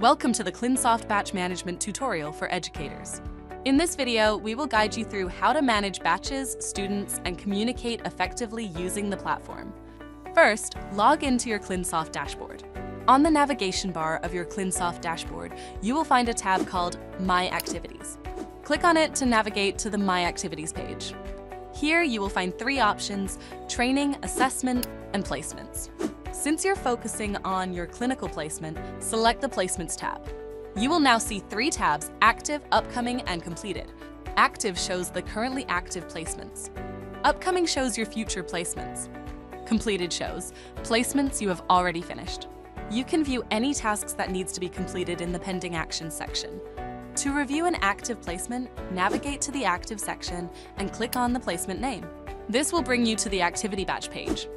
Welcome to the Clinsoft Batch Management tutorial for educators. In this video, we will guide you through how to manage batches, students, and communicate effectively using the platform. First, log into your Clinsoft dashboard. On the navigation bar of your Clinsoft dashboard, you will find a tab called My Activities. Click on it to navigate to the My Activities page. Here, you will find three options: training, assessment, and placements. Since you're focusing on your clinical placement, select the Placements tab. You will now see three tabs: Active, Upcoming, and Completed. Active shows the currently active placements. Upcoming shows your future placements. Completed shows placements you have already finished. You can view any tasks that needs to be completed in the Pending Actions section. To review an active placement, navigate to the Active section and click on the placement name. This will bring you to the Activity Batch page.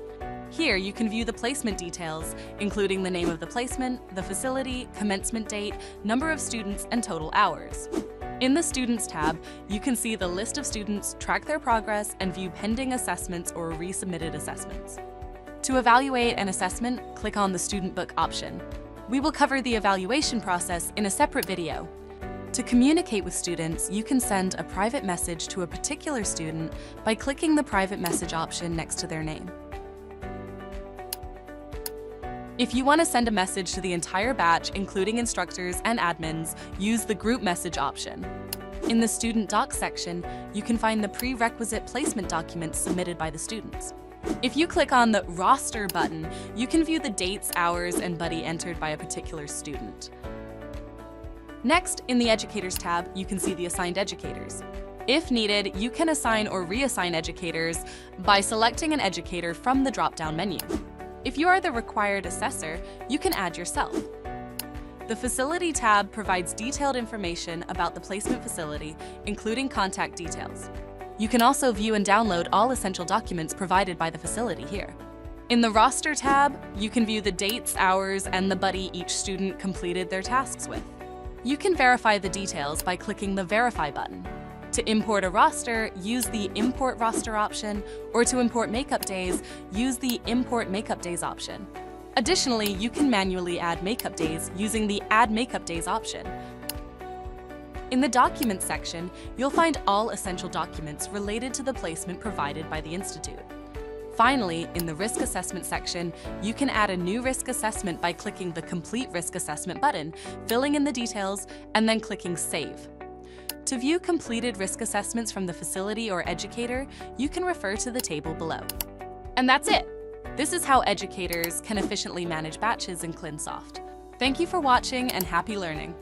Here you can view the placement details, including the name of the placement, the facility, commencement date, number of students, and total hours. In the Students tab, you can see the list of students, track their progress, and view pending assessments or resubmitted assessments. To evaluate an assessment, click on the Student Book option. We will cover the evaluation process in a separate video. To communicate with students, you can send a private message to a particular student by clicking the private message option next to their name. If you want to send a message to the entire batch, including instructors and admins, use the Group Message option. In the Student Docs section, you can find the prerequisite placement documents submitted by the students. If you click on the Roster button, you can view the dates, hours, and buddy entered by a particular student. Next, in the Educators tab, you can see the assigned educators. If needed, you can assign or reassign educators by selecting an educator from the drop-down menu. If you are the required assessor, you can add yourself. The Facility tab provides detailed information about the placement facility, including contact details. You can also view and download all essential documents provided by the facility here. In the Roster tab, you can view the dates, hours, and the buddy each student completed their tasks with. You can verify the details by clicking the Verify button. To import a roster, use the Import Roster option, or to import makeup days, use the Import Makeup Days option. Additionally, you can manually add makeup days using the Add Makeup Days option. In the Documents section, you'll find all essential documents related to the placement provided by the Institute. Finally, in the Risk Assessment section, you can add a new risk assessment by clicking the Complete Risk Assessment button, filling in the details, and then clicking Save. To view completed risk assessments from the facility or educator, you can refer to the table below. And that's it! This is how educators can efficiently manage batches in Clinsoft. Thank you for watching and happy learning!